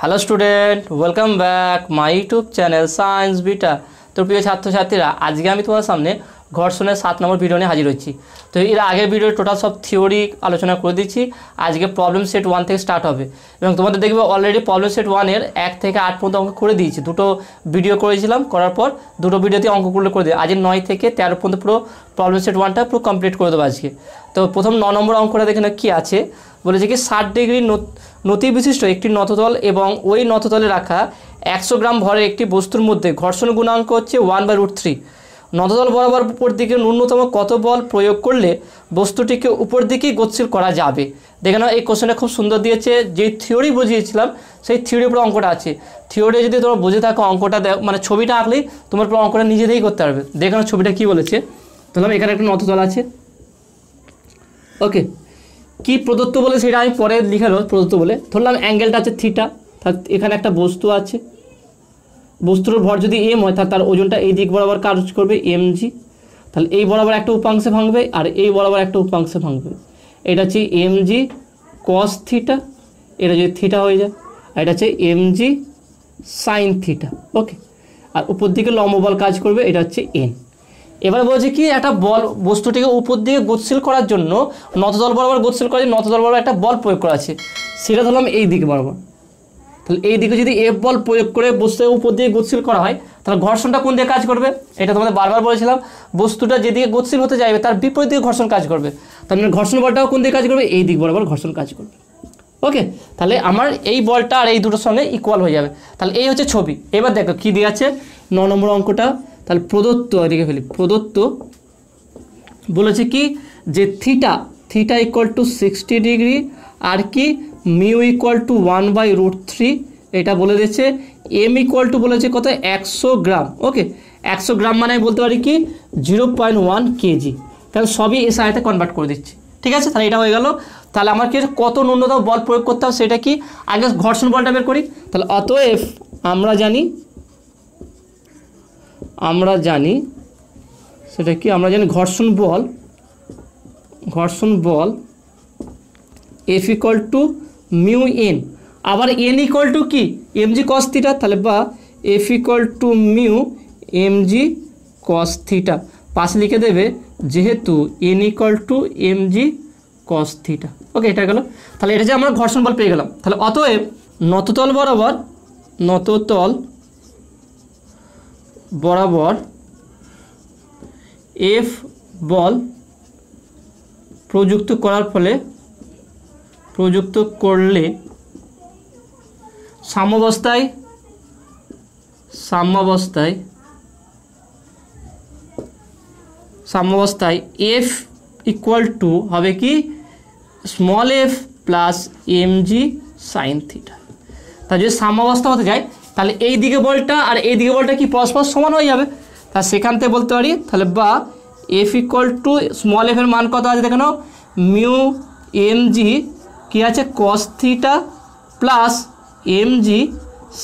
Hello student, welcome back my YouTube channel science beta. তো প্রিয় ছাত্রছাত্রীরা, আজকে আমি তোমার সামনে ঘর্ষণের 7 নম্বর ভিডিও নিয়ে হাজির হচ্ছি। তো এর আগের ভিডিও টোটাল সব থিওরি আলোচনা করে দিচ্ছি। আজকে প্রবলেম সেট 1 থেকে স্টার্ট হবে এবং তোমাদের দেখবে অলরেডি প্রবলেম সেট 1-এর 1 থেকে 8 পর্যন্ত অঙ্ক করে দিয়েছি। দুটো ভিডিও করেছিলাম, করার পর দুটো ভিডিওতে অঙ্কগুলো করে দিই। আজকে 9 থেকে 13 পর্যন্ত পুরো প্রবলেম সেট 1টা পুরো কমপ্লিট করে দেবো আজকে। তো প্রথম 9 নম্বর অঙ্কটা দেখে না কী আছে, বলেছে কি 60 ডিগ্রি নতি বিশিষ্ট একটি নততল এবং ওই নততলে রাখা 100 গ্রাম ভরের একটি বস্তুর মধ্যে ঘর্ষণ গুণাঙ্ক হচ্ছে 1/√3। নততল বরাবর উপর দিকে ন্যূনতম কত বল প্রয়োগ করলে বস্তুটিকে উপর দিকেই গতিশীল করা যাবে। দেখে নাও, এই কোশ্চেনটা খুব সুন্দর দিয়েছে। যে থিওরি বুঝিয়েছিলাম সেই থিওরির উপর অঙ্কটা আছে। থিওরি যদি তোমরা বুঝে থাকো, অঙ্কটা মানে ছবিটা আঁকলেই তোমার পুরো অঙ্কটা নিজেদেরই করতে পারবে। দেখে নাও ছবিটা কী বলেছে। ধরলাম এখানে একটা নততল আছে, ওকে। কি প্রদত্ত বলে সেটা আমি পরে লিখালো। প্রদত্ত বলে ধরলাম অ্যাঙ্গেলটা আছে থিটা। এখানে একটা বস্তু আছে, বস্তুর ভর যদি এম হয় তার ওজনটা এই দিক বরাবর কাজ করবে mg। তাহলে এই বরাবর একটা উপাংশে ভাঙবে আর এই বরাবর একটা উপাংশে ভাঙবে। এটা হচ্ছে mg cos থিটা, এটা যদি থিটা হয়ে যায়, আর এটা হচ্ছে mg sin থিটা, ওকে। আর উপর দিকে লম্ব বল কাজ করবে, এটা হচ্ছে n। এবার বলছে কি একটা বল বস্তুটিকে উপর দিকে গতিশীল করার জন্য নততল বরাবর গতিশীল করার জন্য নততল বরাবর একটা বল প্রয়োগ করা আছে, সেটা ধরলাম এই দিকে বরাবর। তাহলে এই দিকে যদি এফ বল প্রয়োগ করে বস্তুকে উপর দিকে গতিশীল করা হয়, তাহলে ঘর্ষণটা কোন দিকে কাজ করবে? এটা তোমাদের বারবার বলেছিলাম, বস্তুটা যেদিকে গতিশীল হতে যাবে তার বিপরীত দিকে ঘর্ষণ কাজ করবে। তার মানে ঘর্ষণ বলটাও কোন দিকে কাজ করবে? এই দিক বরাবর ঘর্ষণ কাজ করবে, ওকে। তাহলে আমার এই বলটা আর এই দুটোর সঙ্গে ইকুয়াল হয়ে যাবে। তাহলে এই হচ্ছে ছবি। এবার দেখো কী দিয়ে আছে 9 নম্বর অঙ্কটা। তাহলে প্রদত্ত, এদিকে ফেলি, প্রদত্ত বলেছে কি যে থিটা ইকুয়াল টু 60 ডিগ্রি আর কি মিউ ইকুয়াল টু 1/√3। এটা বলে দিয়েছে। এম ইকুয়াল টু বলেছে কত? 100 গ্রাম, ওকে। 100 গ্রাম মানে বলতে পারি কি 0.1 কেজি। তাহলে সবই এসআইতে কনভার্ট করে দিচ্ছি, ঠিক আছে। তাহলে এটা হয়ে গেল। তাহলে আমার কি কত ন্যূনতম বল প্রয়োগ করতে হবে সেটা কি, আগে ঘর্ষণ বলটা বের করি। তাহলে অতএব আমরা জানি সেটা কি, আমরা জানি ঘর্ষণ বল F equal to mu N. আবার এন ইকুয়াল টু কি mg cos থিটা। তাহলে বা F equal to mu mg cos theta. পাশে লিখে দেবে যেহেতু N equal to mg cos theta, okay. এটা গেল। তাহলে এটা যে আমরা ঘর্ষণ বল পেয়ে গেলাম। তাহলে অতএব নততল বরাবর এফ বল প্রযুক্ত করলে সাম্যাবস্থায় এফ ইকুয়াল টু হবে কি small F plus mg sine theta. তা যদি সাম্যাবস্থা হতে যায় তাহলে এই দিকে বলটা আর এই দিকে বলটা কি পরস্পর সমান হয়ে যাবে। তা সেখান থেকে বলতে পারি তাহলে বা এফ ইকুয়াল টু স্মল এফের মান কত আছে দেখে নাও, মিউ mg কি আছে cos theta plus mg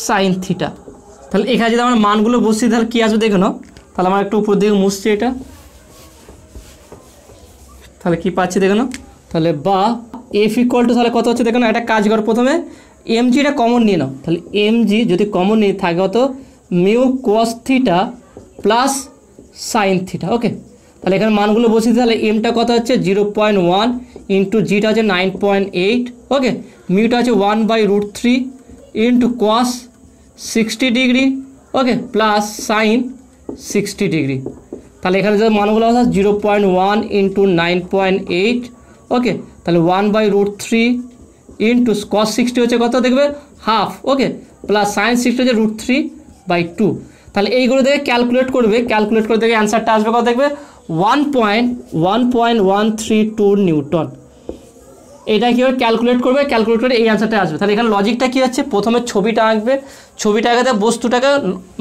sign theta. তাহলে এখানে যদি আমার মানগুলো বসছি তাহলে কী আসবে দেখে নাও। তাহলে আমার একটু উপর দিকে মুছছি এটা, তাহলে কি পাচ্ছি দেখে নাও। তাহলে বা এফ ইকুয়াল টু তাহলে কত হচ্ছে দেখে নাও। একটা কাজ করো, প্রথমে mgটা কমন নিয়ে নাও। তাহলে mg যদি কমন নিয়ে থাকে কত, mu cos theta plus sine theta, okay. তাহলে এখানে মানগুলো বসিয়ে তাহলে এমটা কত হচ্ছে 0.1 ইন্টু জিটা হচ্ছে 9.8, ওকে। মিউটা হচ্ছে 1/√3 ইন্টু cos 60 ডিগ্রি, ওকে, প্লাস সাইন 60 ডিগ্রি। তাহলে এখানে যে মানগুলো আছে 0.1 ইন্টু 9.8, ওকে। তাহলে 1/√3 ইন্টু cos 60 হচ্ছে কত দেখবে হাফ, ওকে, প্লাস সাইন 60 হচ্ছে √3/2। তাহলে এইগুলো দেখে ক্যালকুলেট করে দেখে অ্যান্সারটা আসবে কত দেখবে 1.132 নিউটন। এটা কীভাবে ক্যালকুলেট করে এই অ্যান্সারটা আসবে। তাহলে এখানে লজিকটা কী হচ্ছে, প্রথমে ছবিটা আঁকবে, ছবিটা আঁকাতে বস্তুটাকে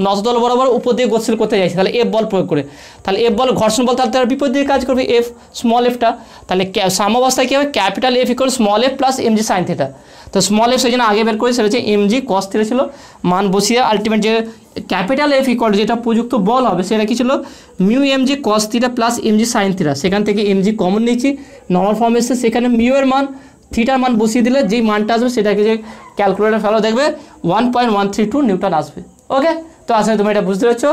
নততল বরাবর উপর দিয়ে গতিশীল করতে চাইছে, তাহলে এফ বল প্রয়োগ করে। তাহলে এফ বল ঘর্ষণ বল, তাহলে তার বিপরীত দিকে কাজ করবে এফ স্মল এফটা। তাহলে সাম্যাবস্থায় কী হবে, capital F equal small F plus mg sine theta. তো স্মল এফ সেই জন্য আগে বের করে সেটা হচ্ছে mg cos থিটা ছিল। মান বসিয়ে আলটিমেট যে ক্যাপিটাল এফ ইকুয়াল যেটা প্রযুক্ত বল হবে সেটা কি ছিল mu mg cos theta plus mg sine theta. সেখান থেকে mg কমন নিয়েছি, নর্মাল ফর্ম এসছে, সেখানে মিউ এর মান থিটার মান বসিয়ে দিলে যেই মানটা আসবে সেটাকে যে ক্যালকুলেটার ফেলো দেখবে 1.132 নিউটন আসবে। ওকে, তো আসলে তুমি এটা বুঝতে পারছো।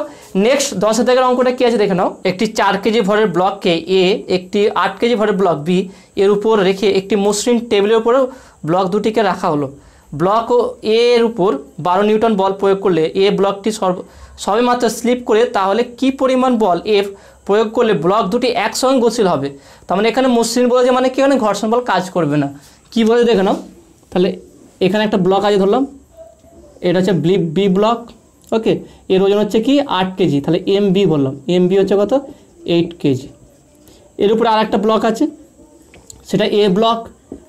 নেক্সট 10 দাগের অঙ্কটা কী আছে দেখে নাও। একটি 4 কেজি ভরের ব্লককে এ, একটি 8 কেজি ভরের ব্লক বি এর উপর রেখে একটি মসৃণ টেবিলের উপরেও ব্লক দুটিকে রাখা হলো। ব্লক ও এর উপর 12 নিউটন বল প্রয়োগ করলে এ ব্লকটি সবেমাত্র স্লিপ করে, তাহলে কি পরিমাণ বল এফ প্রয়োগ করলে ব্লক দুটি একসঙ্গে গতিশীল হবে। তার মানে এখানে মসৃণ বলে মানে কি, এখানে ঘর্ষণ বল কাজ করবে না। কি বলে দেখে নাও। তাহলে এখানে একটা ব্লক আছে ধরলাম, এটা হচ্ছে বি ব্লক। ওকে, এর ওজন হচ্ছে কি 8 কেজি, তাহলে এম বি বললাম, এম বি হচ্ছে কত 8 কেজি। এর উপরে আর একটা ব্লক আছে, সেটা এ ব্লক,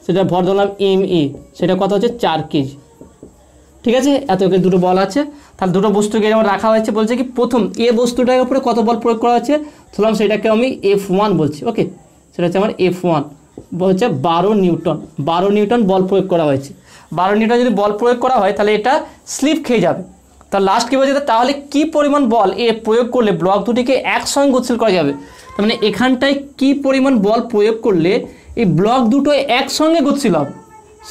সেটা ভর ধরলাম এম এ, সেটা কত হচ্ছে 4 কেজি। ঠিক আছে, এত দুটো বল আছে। তাহলে দুটো বস্তুকে যেমন রাখা হয়েছে, বলছে কি প্রথম এ বস্তুটার উপরে কত বল প্রয়োগ করা হচ্ছে, ধরলাম সেটাকে আমি F1 বলছি। ওকে, সেটা হচ্ছে আমার F1 হচ্ছে 12 নিউটন, 12 নিউটন বল প্রয়োগ করা হয়েছে। 12 নিউটন যদি বল প্রয়োগ করা হয় তাহলে এটা স্লিপ খেয়ে যাবে। তার লাস্ট কী বলছে, তাহলে কি পরিমাণ বল এ প্রয়োগ করলে ব্লক দুটিকে একসঙ্গে গতিশীল করা যাবে। তার মানে এখানটায় কি পরিমাণ বল প্রয়োগ করলে এই ব্লক দুটো একসঙ্গে গতিশীল হবে,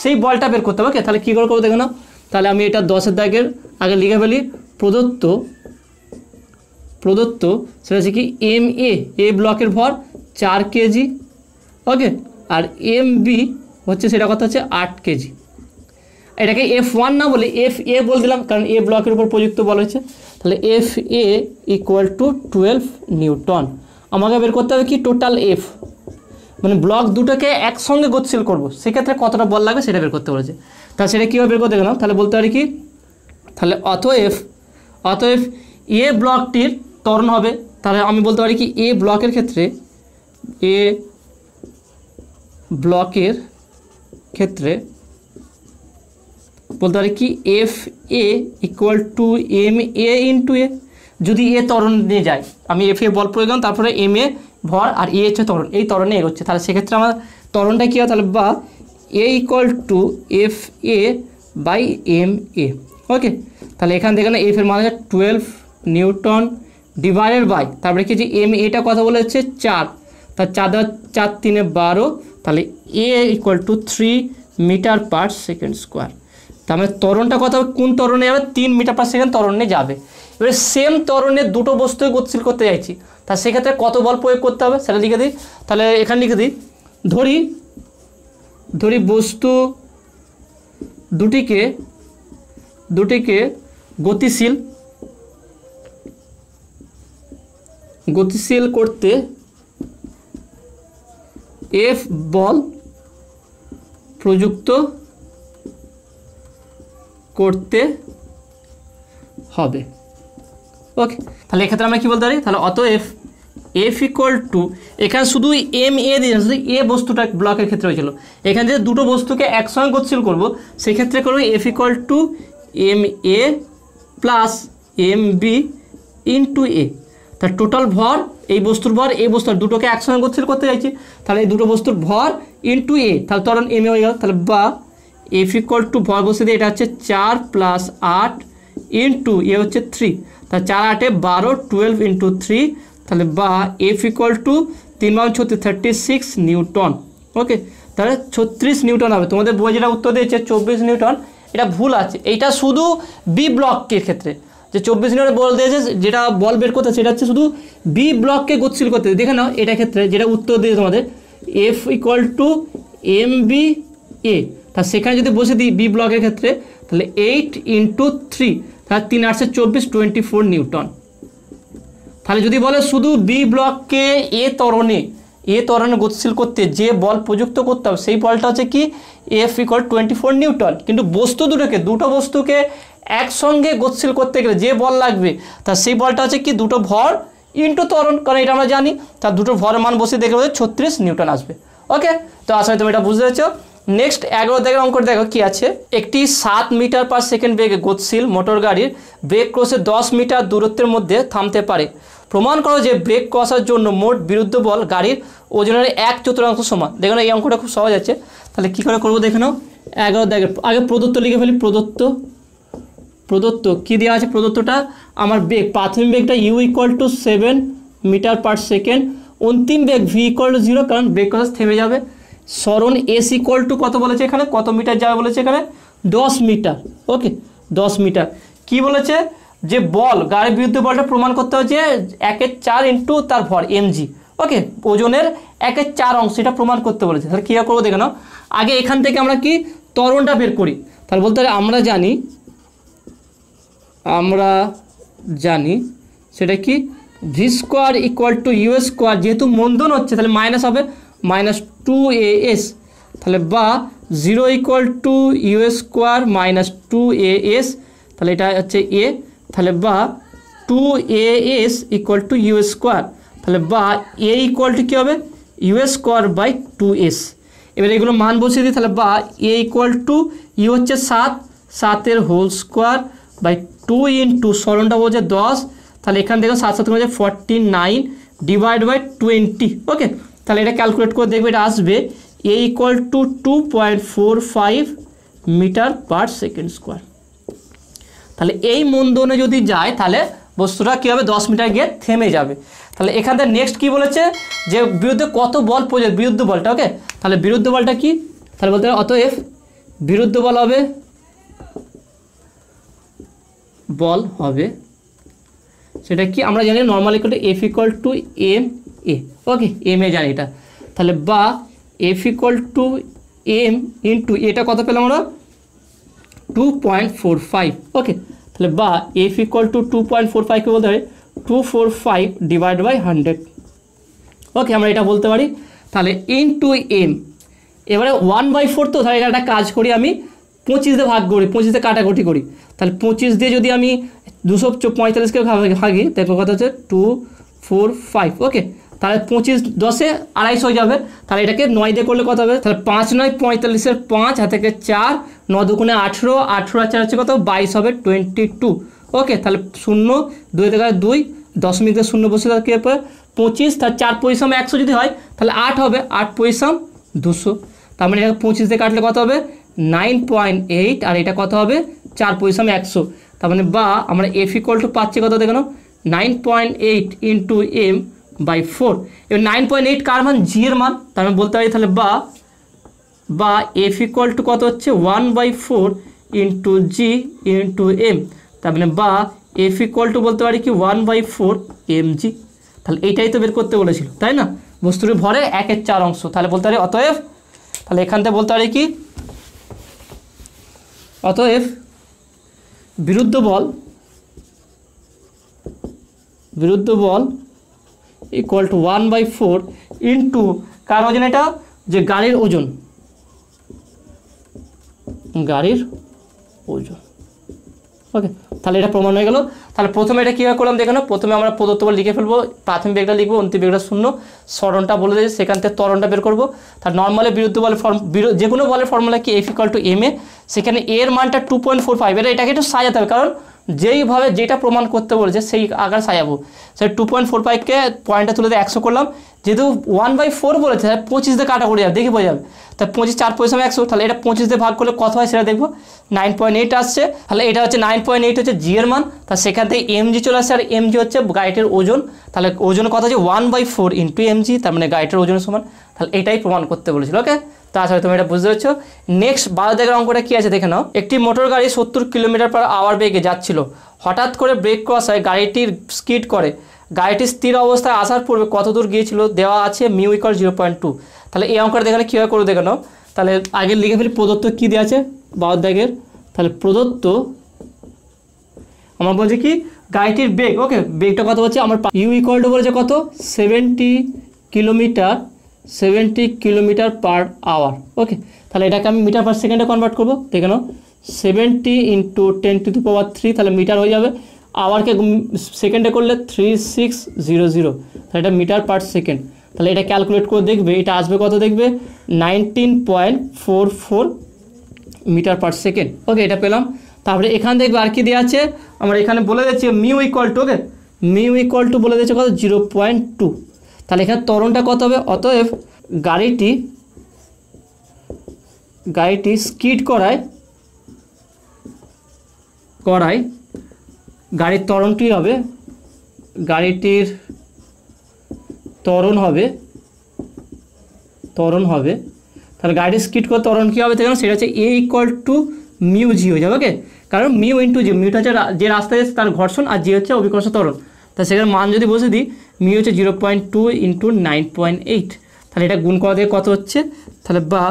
সেই বলটা বের করতে হবে। ওকে, তাহলে কী করে করবো দেখো না। তাহলে আমি এটা 10 দাগের আগে লিখে ফেলি। প্রদত্ত সেটা হচ্ছে কি এম এ ব্লকের ভর 4 কেজি। ওকে, আর এম বি হচ্ছে সেটা কথা হচ্ছে 8 কেজি। এটাকে F1 না বলে FA বলে দিলাম, কারণ এ ব্লকের উপর প্রযুক্ত বলা হয়েছে। তাহলে FA = 12 নিউটন। আমাকে বের করতে হবে কি টোটাল এফ, মানে ব্লক দুটোকে একসঙ্গে গতিশীল করব, সেক্ষেত্রে কতটা বল লাগবে সেটা বের করতে বলেছে। তাহলে সেটা কীভাবে বের করতে গেলাম, তাহলে বলতে পারি কি, তাহলে অতএব এ ব্লকটির ত্বরণ হবে। তাহলে আমি বলতে পারি কি এ ব্লকের ক্ষেত্রে বলতে পারি কি FA = MA × A। যদি এ ত্বরণ নিয়ে যায়, আমি FA বল প্রয়োগ করলাম, তারপরে MA ভর আর এ হচ্ছে ত্বরণ, এই ত্বরণে এগোচ্ছে, তাহলে সেক্ষেত্রে আমার ত্বরণটা কী হয়, তাহলে বা A = FA/MA। ওকে, তাহলে এখান থেকে না এফ এর মান হচ্ছে 12 নিউটন ডিভাইডেড বাই, তারপরে কি যে এম এটা কথা বলে হচ্ছে 4, তার 4 3 12, তাহলে A = 3 মিটার/সেকেন্ড²। তার মানে ত্বরণটা কত হবে, কোন ত্বরণে যাবে, 3 মিটার/সেকেন্ড ত্বরণে যাবে। এবারে সেম ত্বরণে দুটো বস্তুকে গতিশীল করতে চাইছি, তা সেক্ষেত্রে কত বল প্রয়োগ করতে হবে সেটা লিখে দিই। তাহলে এখানে লিখে দিই, ধরি বস্তু দুটিকে গতিশীল করতে F বল প্রযুক্ত করতে হবে। ওকে, তাহলে এক্ষেত্রে আমরা কী বলতে পারি, তাহলে অতএব F = এখানে শুধু MA দিয়েছে, শুধু এ বস্তুটা ব্লকের ক্ষেত্রে হয়েছিল, এখানে যে দুটো বস্তুকে একসঙ্গে গতিশীল করব সেক্ষেত্রে করবো F = MA + MB × A। তার টোটাল ভর, এই বস্তুর ভর এই বস্তুর দুটোকে একসঙ্গে গতিশীল করতে চাইছি, তাহলে এই দুটো বস্তুর ভর × A, তাহলে ত্বরণ MA হয়ে গেল। তাহলে বা F = ভর বসে দিয়ে এটা হচ্ছে 4 + 8 × A হচ্ছে 3, তাহলে 4 8 12, 12 × 3, তাহলে বা F = 3 × 36 নিউটন। ওকে, তাহলে 36 নিউটন হবে। তোমাদের বই যেটা উত্তর দিয়েছে 24 নিউটন, এটা ভুল আছে। এইটা শুধু বি ব্লকের ক্ষেত্রে, যে 24 নিউটন বল দিয়েছে, যেটা বল বের করতে সেটা হচ্ছে শুধু বি ব্লককে গতিশীল করতে। দেখে নাও এটা ক্ষেত্রে যেটা উত্তর দিয়েছে তোমাদের F = MBA, তা সেখানে যদি বসে দিই বি ব্লকের ক্ষেত্রে, তাহলে 8 × 3, তাহলে 3 8 24, 24 নিউটন। তাহলে যদি বলে শুধু বি ব্লককে এ ত্বরণে গতিশীল করতে যে বল প্রযুক্ত করতে হবে, সেই বলটা হচ্ছে কি F = 24 নিউটন। কিন্তু দুটো বস্তুকে একসঙ্গে গতিশীল করতে গেলে যে বল লাগবে, তা সেই বলটা হচ্ছে কি দুটো ভর ইন্টু ত্বরণ, কারণ এটা আমরা জানি। তার দুটো ভরের মান বসে দেখে 36 নিউটন আসবে। ওকে, তো আসলে তুমি এটা বুঝতে পেরেছো। নেক্সট 11 দাগের অঙ্ক দেখো কি আছে। একটি 7 মিটার/সেকেন্ড বেগে গতিশীল মোটর গাড়ির ব্রেক ক্রসে 10 মিটার দূরত্বের মধ্যে থামতে পারে। প্রমাণ করো যে ব্রেক কষার জন্য মোট বিরুদ্ধ বল গাড়ির ওজনের 1/4 সমান। দেখো না এই অঙ্কটা খুব সহজ আছে। তাহলে কী করে করবো দেখে নাও। 11 দাগের আগে প্রদত্ত লিখে ফেলি। প্রদত্ত কী দেওয়া আছে, প্রদত্তটা আমার বেগ, প্রাথমিক বেগটা U = 7 মিটার/সেকেন্ড, অন্তিম বেগ V = 0, কারণ ব্রেক কষা থেমে যাবে। সরণ এস ইকুয়াল টু কত বলেছে এখানে, কত মিটার যাবে বলেছে এখানে 10 মিটার। ওকে 10 মিটার। কি বলেছে যে বল গাড়ির বিরুদ্ধে বলটা প্রমাণ করতে হচ্ছে 1/4 ইন্টু তার ভর mg। ওকে ওজনের 1/4 অংশ এটা প্রমাণ করতে বলেছে। তাহলে কী করবো দেখে নাও, আগে এখান থেকে আমরা কি ত্বরণটা বের করি। তাহলে বলতে পারি আমরা জানি সেটা কি V square equal to U square, যেহেতু মন্দন হচ্ছে তাহলে মাইনাস হবে -2as, তাহলে বা 0 equal to U square -2as, তাহলে এটা হচ্ছে এ, তাহলে বা 2as equal to U square, তাহলে বা এ ইকুয়াল টু কী হবে ইউ স্কোয়ার বাই 2s। এবার এগুলো মান বসিয়ে দিই, তাহলে বা এ ইকুয়াল টু ইউ হচ্ছে 7 হোল স্কোয়ার বাই 2 ইন্টু সরণটা বলছে 10, তাহলে এখান থেকে 7 7 হচ্ছে 49 ডিভাইড বাই 20। ওকে তাহলে এটা ক্যালকুলেট করে দেখবে, এটা আসবে a equal to 2.45 metre per second square. তাহলে এই মন্দনে যদি যায় তাহলে বস্তুটা কী হবে 10 মিটার গিয়ে থেমে যাবে। তাহলে এখান থেকে নেক্সট কী বলেছে যে বিরুদ্ধে কত বল প্রয়োজন, বিরুদ্ধ বলটা। ওকে তাহলে বিরুদ্ধ বলটা কি, তাহলে বলতে হবে অতএব বিরুদ্ধ বল হবে সেটা কি আমরা জানি normal equal to F equal to M A. Okay M A জানি এটা, তাহলে বা F equal to M into এটা কত পেলাম আমরা 2.45। ওকে তাহলে বা এফ ইকুয়াল টু 2.45কে বলতে পারি 245 ডিভাইড বাই 100। ওকে আমরা এটা বলতে পারি, তাহলে ইন্টু এম। এবারে 1/4 তো, তাহলে এটা একটা কাজ করি আমি 25 দিয়ে ভাগ করি, 25 দিয়ে কাটাকুটি করি, তাহলে 25 দিয়ে যদি আমি 245কে ভাগি তারপর কথা হচ্ছে 245। ওকে তাহলে 25 10 250 হয়ে যাবে, তাহলে এটাকে 9 দিয়ে করলে কত হবে, তাহলে 5 9 45 5 হাতে থেকে 4 9 2 18 18 আর 4 হচ্ছে কত 22 হবে 22। ওকে তাহলে 0 2 থেকে 2 দশমিক দিয়ে 0 বসে তার কী হবে 25, তার 4 পয়সাম 100 যদি হয় তাহলে 8 হবে 8 পয়সাম 200, তার মানে এটা 25 দিয়ে কাটলে কত হবে 9.8, আর এটা কত হবে 4 পয়সাম 100, তার মানে বা আমরা এফ ইকুয়াল টু পাচ্ছি কত দেখো 9.8 ইন্টু এম বাই 4। এবার 9.8 কার মান, জি এর মান, তার মানে বলতে পারি তাহলে বা এফ ইকুয়াল টু কত হচ্ছে 1/4 ইন্টু জি ইন্টু এম, তার মানে বা এফ ইকুয়াল টু বলতে পারি কি 1/4 mg। তাহলে এইটাই তো বের করতে বলেছিল তাই না, বস্তুর ভরে 1/4 অংশ। তাহলে বলতে পারি অতএব, তাহলে এখান থেকে বলতে পারি কি অতএব বিরুদ্ধ বল ইকুয়াল টু 1/4 ইন্টু কার ওজন, এটা যে গাড়ির ওজন, ওকে তাহলে এটা প্রমাণ হয়ে গেল। তাহলে প্রথমে এটা কীভাবে করলাম দেখো, প্রথমে আমরা প্রদত্ত বল লিখে ফেলবো, প্রাথমিক বেগটা লিখবো, অন্তিম বেগটা 0, সরণটা বলে দিয়েছি, সেখান থেকে ত্বরণটা বের করবো। তার নর্মালি বিরুদ্ধ বলের যে কোনো বলের ফর্মুলা কি এফ ইকুয়াল টু এম এ, সেখানে এর মানটা 2.45, এটাকে একটু সাজাতে হবে, কারণ যেইভাবে যেটা প্রমাণ করতে বলেছে সেই আকার সাজাবো। সেই 2.45কে পয়েন্টটা তুলে দিয়ে 100 করলাম, যেহেতু 1/4 বলেছে 25 দিয়ে কাটা করে যাবে, দেখি বোঝা যাবে, তা 25 4 পয়সা 100, তাহলে এটা 25 দিয়ে ভাগ করলে কত হয় সেটা দেখবো, 9.8 আসছে। তাহলে এটা হচ্ছে 9.8 হচ্ছে জি এর মান, তা সেখান থেকে এমজি চলে আসছে, আর এমজি হচ্ছে গাড়িটির ওজন, তাহলে ওজন কত হচ্ছে 1/4 ইন্টু এমজি, তার মানে গাড়িটির ওজনের সমান। তাহলে এটাই প্রমাণ করতে বলেছিল। ওকে তাছাড়া তুমি এটা বুঝতে পারছো। নেক্সট 12 দাগের অঙ্কটা কী আছে দেখে নাও, একটি মোটর গাড়ি 70 কিলোমিটার/আওয়ার বেগে যাচ্ছিল, হঠাৎ করে ব্রেক ক্রসায় গাড়িটির স্কিড করে, গাড়িটি স্থির অবস্থায় আসার পূর্বে কত দূর গিয়েছিল দেওয়া আছে মিউ ইকুয়াল 0.2। তাহলে এই অঙ্কটা দেখানো কীভাবে করে দেখে নাও, তাহলে আগে লিখে ফেলি প্রদত্ত কী দেওয়া আছে 12 দাগের, তাহলে প্রদত্ত আমার বলছে কি গাড়িটির বেগ, ওকে বেগটা কত হচ্ছে আমার ইউ ইকুয়াল টু বলেছে কত 70 কিলোমিটার/আওয়ার। ওকে তাহলে এটাকে আমি মিটার পার সেকেন্ডে কনভার্ট করবো, দেখে নাও 70 × 10⁻³ তাহলে মিটার হয়ে যাবে, আওয়ারকে সেকেন্ডে করলে 3600, তাহলে এটা মিটার পার সেকেন্ড। তাহলে এটা ক্যালকুলেট করে দেখবে, এটা আসবে কত দেখবে 19.44 মিটার পার সেকেন্ড। ওকে এটা পেলাম। তারপরে এখান দেখবে আর কি দেওয়া আছে, আমরা এখানে বলে দিচ্ছি mu equal to, okay mu equal to বলে দিচ্ছে কত 0.2। তাহলে এখানে ত্বরণটা কত হবে, অতএব গাড়িটি স্কিড করায় গাড়ির ত্বরণটি হবে, গাড়িটির ত্বরণ হবে তাহলে গাড়ির স্কিড করে ত্বরণ কী হবে দেখুন, সেটা হচ্ছে এ ইকুয়াল টু মিউ জি হয়ে যাবে। ওকে, কারণ মিউ ইন্টু জি, মিউটা হচ্ছে যে রাস্তায় তার ঘর্ষণ আর জি হচ্ছে অভিকর্ষ ত্বরণ। তা সেখানে মান যদি বসে দিই, মিউ হচ্ছে 0.2 ইন্টু 9.8, তাহলে এটা গুণ করা থেকে কত হচ্ছে, তাহলে বা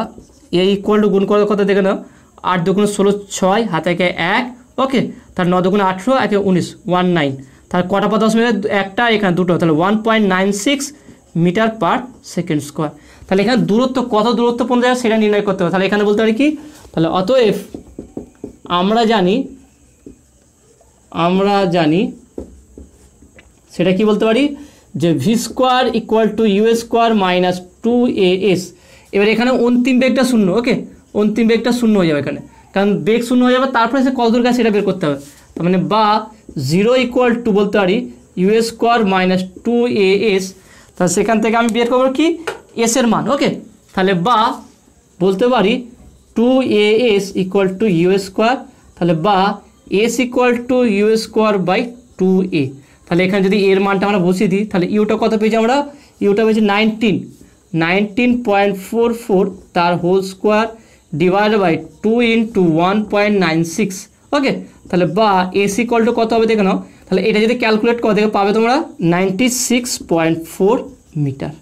এ ইকুয়াল টু গুণ করা কত দেখে নাও, 8 দুগুণে 16, 6 হাতে একে 1, ওকে, তার 9 দুগুণে 18 একে 19, 19, তাহলে কটা পা 10 মিনিট, একটা এখানে দুটো, তাহলে 1.96 মিটার পার সেকেন্ড স্কোয়ার। তাহলে এখানে দূরত্ব কত দূরত্ব পর্যন্ত যায় সেটা নির্ণয় করতে হবে। তাহলে এখানে বলতে পারি কি, তাহলে অতএব আমরা জানি সেটা কি বলতে পারি যে V square equal to U square minus 2as। এবার এখানে অন্তিম বেগটা শূন্য। ওকে, অন্তিম বেগটা শূন্য হয়ে যাবে এখানে, কারণ বেগ শূন্য হয়ে যাবে, তারপরে সে কত দূর গেছে সেটা বের করতে হবে। তার মানে বা 0 ইকুয়াল টু বলতে পারি ইউ স্কোয়ার মাইনাস 2as। তাহলে সেখান থেকে আমি বের করবো কি এস এর মান। ওকে, তাহলে বা বলতে পারি 2as equal to U square, তাহলে বা S equal to U square by 2a। তাহলে এখানে যদি এর মানটা আমরা বসিয়ে দিই, তাহলে ইউটা কত পেয়েছি আমরা, ইউটা পেয়েছি 19.44 তার whole square divide by 2 into 1.96। Okay, তাহলে বা এস ইকুয়াল টু কত হবে দেখে নাও, তাহলে এটা যদি ক্যালকুলেট করে দেখে পাবে তোমরা 96.4 মিটার।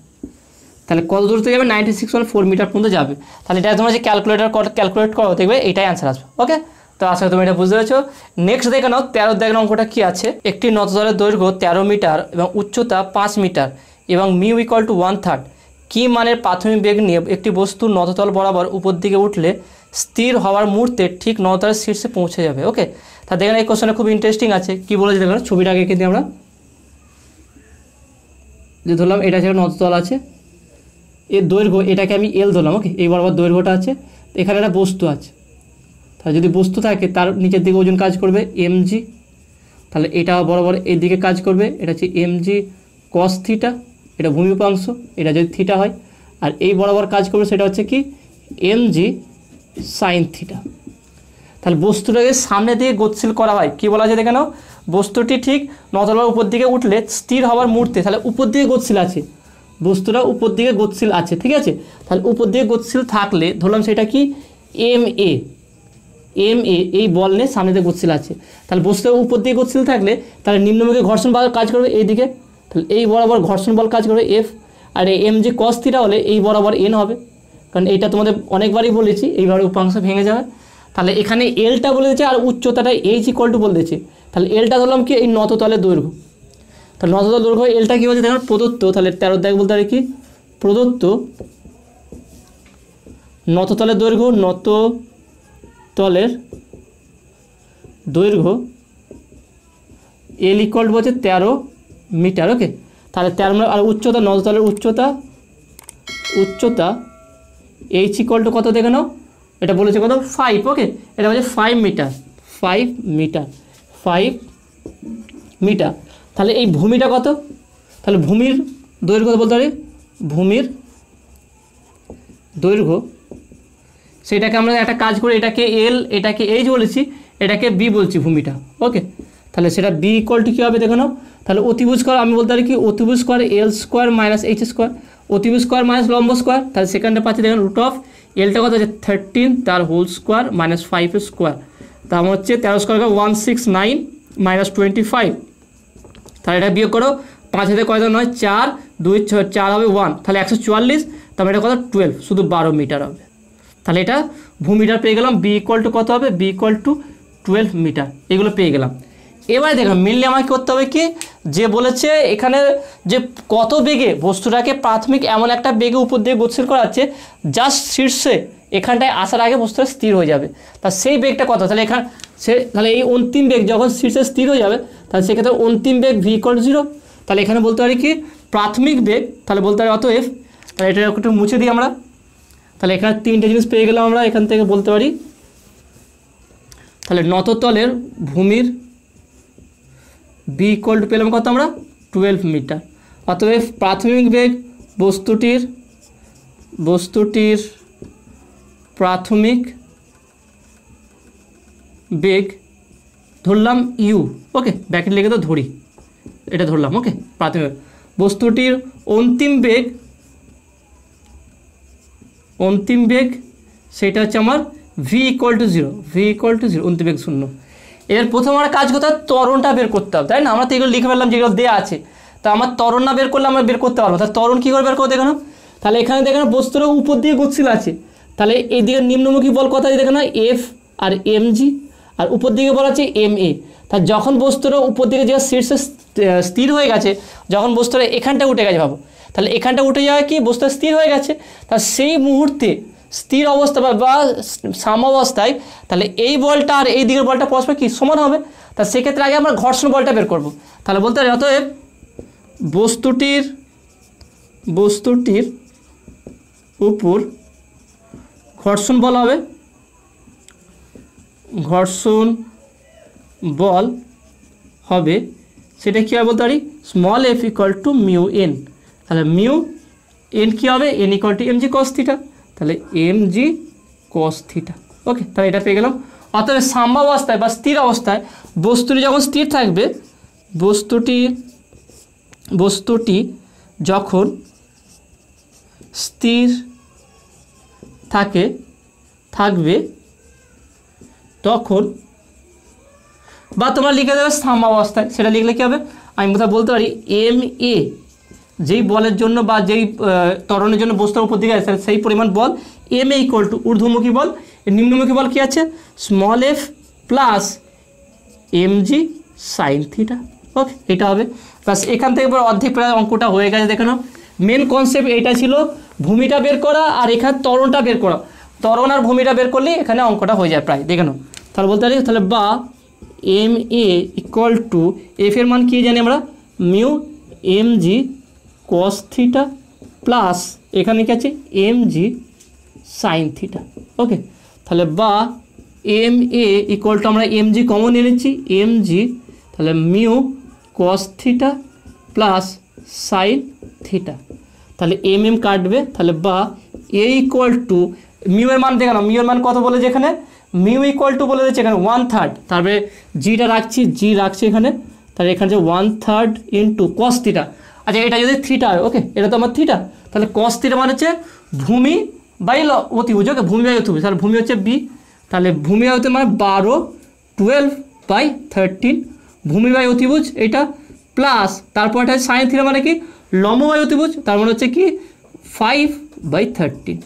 তাহলে কত দূর থেকে যাবে, 96.4 মিটার পর্যন্ত যাবে। তাহলে এটা তোমরা যে ক্যালকুলেট করো দেখবে এটাই অ্যান্সার আসবে। ওকে, তো আশা করি তুমি এটা বুঝতে পেরেছো। নেক্সট দেখে নাও 13 দেখে অঙ্কটা কী আছে, একটি নততলের দৈর্ঘ্য 13 মিটার এবং উচ্চতা 5 মিটার এবং মিউ ইকুয়াল টু 1/3 কি মানের প্রাথমিক বেগ নিয়ে একটি বস্তু নততল বরাবর উপর দিকে উঠলে স্থির হওয়ার মুহূর্তে ঠিক নততলের শীর্ষে পৌঁছে যাবে। ওকে, তা দেখেন এই কোশ্চেনটা খুব ইন্টারেস্টিং আছে। কী বলেছে দেখেন, ছবিটা আগে কিন্তু আমরা যে ধরলাম এটা সেটা নততল আছে, এর দৈর্ঘ্য এটাকে আমি এল ধরলাম। ওকে, এই বরাবর দৈর্ঘ্যটা আছে, এখানে একটা বস্তু আছে, তাহলে যদি বস্তু থাকে তার নিচের দিকে ওজন কাজ করবে mg, তাহলে এটা বরাবর এই দিকে কাজ করবে, এটা হচ্ছে mg cos থিটা, এটা ভূমি উপাংশ, এটা যদি থিটা হয়, আর এই বরাবর কাজ করবে সেটা হচ্ছে কি mg sin থিটা। তাহলে বস্তুটাকে সামনের দিকে গতিশীল করা হয়, কী বলা যায় দেখে নাও, বস্তুটি ঠিক নততলের উপর দিকে উঠলে স্থির হওয়ার মুহূর্তে, তাহলে উপর দিকে গতিশীল আছে, বস্তুটা উপর দিকে গতিশীল আছে, ঠিক আছে। তাহলে উপর দিকে গতিশীল থাকলে ধরলাম সেটা কি এম এ এই বল নিয়ে সামনে দিকে গতিশীল আছে, তাহলে বস্তুটা উপর দিকে গতিশীল থাকলে তাহলে নিম্নমুখী ঘর্ষণ বল কাজ করবে এই দিকে, তাহলে এই বরাবর ঘর্ষণ বল কাজ করবে এফ, আর এই mg cos থিটা হলে এই বরাবর এন হবে, কারণ এইটা তোমাদের অনেকবারই বলেছি এইভাবে উপাংশ ভেঙে যাবে। তাহলে এখানে এলটা বলে দিয়েছে আর উচ্চতাটা এইচ ইকুয়াল টু বলে দিয়েছে, তাহলে এলটা ধরলাম কি এই নততলের দৈর্ঘ্য, তাহলে নততল দৈর্ঘ্য এলটা কী বলছে দেখুন প্রদত্ত, তাহলে 13 দেখ বলতে পারি কি প্রদত্ত নততলের দৈর্ঘ্য, নততলের দৈর্ঘ্য এল ইকুয়াল বলছে 13 মিটার। ওকে, তাহলে 13 আর উচ্চতা, নততলের উচ্চতা এইচ ইকুয়াল টু কত দেখে নাও, এটা বলেছে কত 5। ওকে, এটা বলছে 5 মিটার। তাহলে এই ভূমিটা কত, তাহলে ভূমির দৈর্ঘ্য বলতে পারি, ভূমির দৈর্ঘ্য সেটাকে আমরা একটা কাজ করে এটাকে এল এটাকে এইচ বলেছি, এটাকে বি বলছি ভূমিটা। ওকে, তাহলে সেটা বি ইকুয়াল টু কী হবে দেখে নাও, তাহলে অতিভুজ স্কোয়ার আমি বলতে পারি কি অতিভুজ স্কোয়ার এল স্কোয়ার মাইনাস এইচ স্কোয়ার, অতিভুজ স্কোয়ার মাইনাস লম্ব স্কোয়ার, তাহলে সেখানটা পাচ্ছি দেখেন রুট অফ এলটা কত হচ্ছে 13 তার হোল স্কোয়ার মাইনাস 5 স্কোয়ার, তা আমার হচ্ছে 13 স্কোয়ার 169 মাইনাস 25, তাহলে এটা বিয়োগ করো, 5 হাতে কয়টা নয় 4, 2 4 হবে 1, তাহলে 144, তারপরে এটা কত 12, শুধু 12 মিটার হবে। তাহলে এটা ভূমিটার পেয়ে গেলাম, বি ইকুয়াল টু কত হবে, বি ইকুয়াল টু 12 মিটার, এগুলো পেয়ে গেলাম। এবারে দেখলাম মেনলি আমাকে করতে হবে কি, যে বলেছে এখানে যে কত বেগে বস্তুটাকে প্রাথমিক এমন একটা বেগে উপর দিয়ে গতিশীল করা হচ্ছে জাস্ট শীর্ষে এখানটায় আসার আগে বস্তুটা স্থির হয়ে যাবে, তা সেই বেগটা কত, তাহলে তাহলে এই অন্তিম বেগ যখন শীর্ষে স্থির হয়ে যাবে তাহলে সেক্ষেত্রে অন্তিম বেগ ভি ইকুয়াল টু 0। তাহলে এখানে বলতে পারি কি প্রাথমিক বেগ, তাহলে বলতে পারি অতএব, তাহলে এটা একটু মুছে দিই আমরা, তাহলে এখানে 3টে জিনিস পেয়ে গেলাম আমরা, এখান থেকে বলতে পারি তাহলে নততলের ভূমির বি ইকুয়াল টু পেলাম কত আমরা 12 মিটার, অতএব প্রাথমিক বেগ বস্তুটির প্রাথমিক বেগ ধরলাম ইউ। ওকে, ব্র্যাকেট লিখে তো ধরি, এটা ধরলাম। ওকে, প্রাথমিক বস্তুটির অন্তিম বেগ অন্তিম বেগ সেটা হচ্ছে আমার ভি ইকুয়াল টু জিরো, অন্তিম বেগ 0। এর প্রথম আমরা কাজ করতে হবে ত্বরণটা বের করতে হবে, তাই না? আমরা তো এগুলো লিখে ফেললাম যেগুলো দেওয়া আছে, তা আমার ত্বরণ না বের করলে আমরা বের করতে পারবো। তাহলে ত্বরণ কী করে বের করবো দেখো না, তাহলে এখানে দেখো না বস্তুটা উপর দিয়ে গতিশীল আছে, তাহলে এইদিকে নিম্নমুখী বল কত আছে দেখো না, এফ আর এম জি, আর উপর দিকে বল আছে এম এ। তা যখন বস্তুটা উপর দিকে যে শীর্ষে স্থির হয়ে গেছে, যখন বস্তুটা এখানটা উঠে গেছে ভাবো, তাহলে এখানটা উঠে যাওয়া কি বস্তুটা স্থির হয়ে গেছে, তা সেই মুহূর্তে স্থির অবস্থা বা সাম্যাবস্থায় তাহলে এই বলটা আর এই দিকের বলটা পরস্পর কি সমান হবে। তা সেক্ষেত্রে আগে আমরা ঘর্ষণ বলটা বের করব। তাহলে বলতে পারি অতএব বস্তুটির উপর ঘর্ষণ বল হবে, সেটা কী হবে বলতে পারি small F equal to mu N. তাহলে মিউ এন কী হবে, N equal to M G cos theta, তাহলে M G cos theta. Okay, তাহলে এটা পেয়ে গেলাম। অতএব সাম্যাবস্থায় বা স্থির অবস্থায় বস্তুটি যখন স্থির থাকবে, বস্তুটি যখন স্থির থাকবে তখন, বা তোমরা লিখে দেবে সাম্যাবস্থায়, সেটা লিখলে কী হবে, আমি কোথাও বলতে পারি এম এ যেই বলের জন্য বা যেই ত্বরণের জন্য বস্তুর উপর দিকে আছে সেই পরিমাণ বল এম এ ইকুয়াল টু ঊর্ধ্বমুখী বল, নিম্নমুখী বল কী আছে small F plus M G sine theta. Okay, এটা হবে প্লাস এখান থেকে এবার অর্ধেক প্রায় অঙ্কটা হয়ে গেছে। দেখে নাও মেন কনসেপ্ট এইটা ছিল, ভূমিটা বের করা আর এখানে ত্বরণটা বের করা, ত্বরণ আর ভূমিটা বের করলে এখানে অঙ্কটা হয়ে যায় প্রায়। দেখে নাও তাহলে বলতে পারি, তাহলে বা M A equal to F এর মান কী জানি আমরা mu M G cos theta plus এখানে কি আছে M G sine theta. Okay, তাহলে বা এম এ ইকুয়াল টু আমরা এম জি কমন নিয়ে নিচ্ছি, এম জি তাহলে mu cos theta plus sine theta, তাহলে এম এম কাটবে, তাহলে বা এ ইকুয়াল টু মিউ এর মান দেখে নাও, মিউ এর মান কত বলেছে এখানে, মিউ ইকুয়াল টু বলে দিচ্ছে এখানে 1/3, তারপরে জিটা রাখছি এখানে, তাহলে এখানে যে 1/3 ইন্টু কস থিটা। আচ্ছা, এটা যদি থিটা হয়, ওকে এটা তো আমার থিটা, তাহলে কস থিটা মানে হচ্ছে ভূমি বাই অতিভুজ। ওকে, ভূমি বাই অতিভুজ, তাহলে ভূমি হচ্ছে বি, তাহলে ভূমি বাই মানে 12/13 ভূমি বাই অতিভুজ এটা, প্লাস তারপর এটা সাইন থিটা মানে কি লম্ব বাই অতিভুজ, তার মানে হচ্ছে কি 5/13।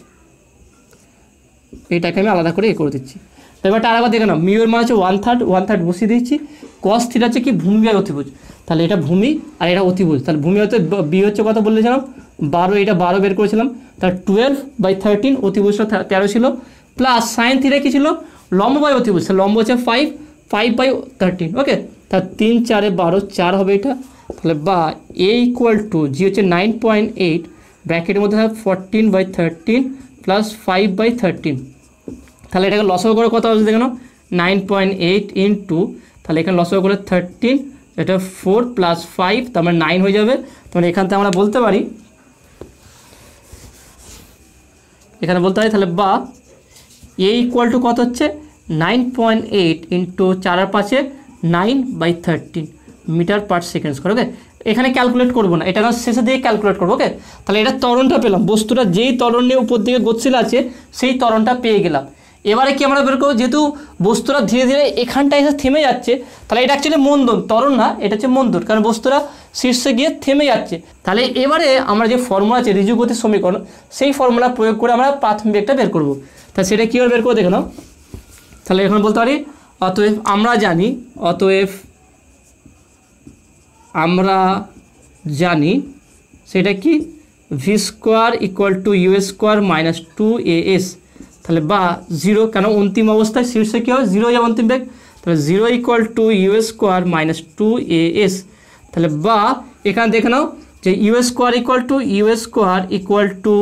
এটাকে আমি আলাদা করে করে দিচ্ছি। তো এবারটা আরেকবার দেখে নাও, মিউ এর মান হচ্ছে 1/3 বসিয়ে দিচ্ছি, কস থিটা হচ্ছে কি ভূমি বাই অতিভুজ, তাহলে এটা ভূমি আর এটা অতিভুজ, তাহলে ভূমি হচ্ছে বি হচ্ছে কত বলেছিলাম 12, এটা 12 বের করেছিলাম, তার 12/13, অতিভুজটা 13 ছিল, প্লাস সাইন থিটা কী ছিল লম্ব বাই অতিভুজ, লম্ব হচ্ছে 5/13। ওকে, তার 3 4 12 4 হবে এটা, তাহলে বা এ ইকুয়াল টু জি হচ্ছে 9.8 ব্র্যাকেটের মধ্যে 14/13 প্লাস 5/13, তাহলে এটাকে লসাগু করে কত হবে দেখো 9.8 ইন্টু, তাহলে এখানে লসাগু করে 13, এটা 4 প্লাস 5 তার মানে 9 হয়ে যাবে। তাহলে এখান থেকে আমরা বলতে পারি, তাহলে বা এ ইকুয়াল টু কত হচ্ছে 9.8 ইন্টু 4 আর 5 9/13 মিটার পার সেকেন্ড স্কোয়ার। ওকে, এখানে ক্যালকুলেট করবো না, এটা শেষে দিয়ে ক্যালকুলেট করবো। ওকে, তাহলে এটা ত্বরণটা পেলাম, বস্তুটা যেই ত্বরণ নিয়ে উপর দিকে গতিশীল আছে সেই ত্বরণটা পেয়ে গেলাম। এবারে কি আমরা বের করবো, যেহেতু বস্তুরা ধীরে ধীরে এখানটা এসে থেমে যাচ্ছে, তাহলে এটা অ্যাকচুয়ালি মন্দন, ত্বরণ না, এটা হচ্ছে মন্দন, কারণ বস্তুরা শীর্ষে গিয়ে থেমে যাচ্ছে। তাহলে এবারে আমরা যে ফর্মুলা আছে ঋজু গতির সমীকরণ, সেই ফর্মুলা প্রয়োগ করে আমরা প্রাথমিক বেগটা বের করবো। তাহলে সেটা কীভাবে বের করবো দেখে নাও, তাহলে এখন বলতে পারি অতএব আমরা জানি সেটা কি V square equal to U square minus 2as, তাহলে বা 0, কেন অন্তিম অবস্থায় শীর্ষে কী হবে 0 যাবে অন্তিম বেগ, তাহলে 0 equal to U square minus 2as, তাহলে বা এখানে দেখে নাও যে you square equal two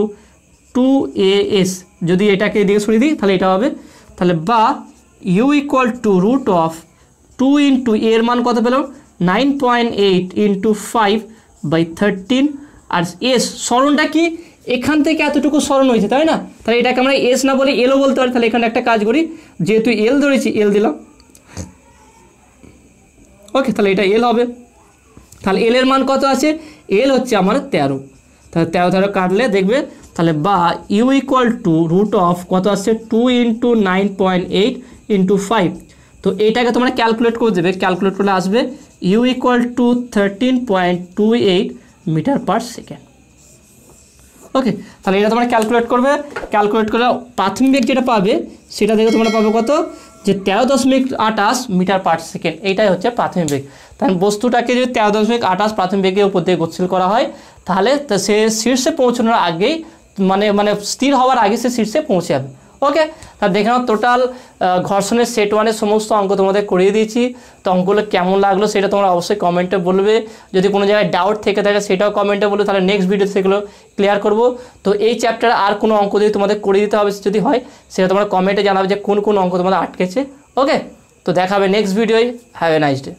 2as, যদি এটাকে এদিকে সরিয়ে দিই তাহলে এটা হবে, তাহলে বা U equal to root of 2 into এর মান কত পেলাম 9.8 ইন্টু 5/13, আর এস সরণটা কি এখান থেকে এতটুকু সরণ হয়েছে তাই না, তাহলে এটাকে আমরা এস না বলে এলও বলতে পারি। তাহলে এখানে একটা কাজ করি, যেহেতু এল ধরেছি এল দিলাম। ওকে, তাহলে এটা এল হবে, তাহলে এল এর মান কত আছে, এল হচ্ছে আমার 13, তাহলে 13 কাটলে দেখবে তাহলে বা U equal to root of কত আসছে 2 × 9.8 × 5। তো এইটাকে তোমরা ক্যালকুলেট করে দেবে, ক্যালকুলেট করলে আসবে U equal to 13.28 metre per second. Okay, তাহলে এটা তোমরা ক্যালকুলেট করবে, ক্যালকুলেট করে প্রাথমিক বেগ যেটা পাবে সেটা দেখে তোমরা পাবে কত, যে 13.28 মিটার পার সেকেন্ড। এইটাই হচ্ছে প্রাথমিক বেগ। তাহলে বস্তুটাকে যদি 13.28 প্রাথমিক বেগের উপর দিয়ে গতিশীল করা হয়, তাহলে সে শীর্ষে পৌঁছানোর আগেই মানে স্থির হওয়ার আগে সে শীর্ষে পৌঁছে যাবে। ওকে, তা দেখে নাও টোটাল ঘর্ষণের সেট ওয়ানের সমস্ত অঙ্ক তোমাদের করিয়ে দিয়েছি। তো অঙ্কগুলো কেমন লাগলো সেটা তোমরা অবশ্যই কমেন্টে বলবে। যদি কোনো জায়গায় ডাউট থেকে থাকে সেটাও কমেন্টে বলবে, তাহলে নেক্সট ভিডিওতে সেগুলো ক্লিয়ার করব। তো এই চ্যাপ্টারে আর কোনো অঙ্ক যদি তোমাদের করিয়ে দিতে হবে যদি হয়, সেটা তোমরা কমেন্টে জানাবে যে কোন কোন অঙ্ক তোমাদের আটকেছে। ওকে, তো দেখা হবে নেক্সট ভিডিওয়। Have a nice day.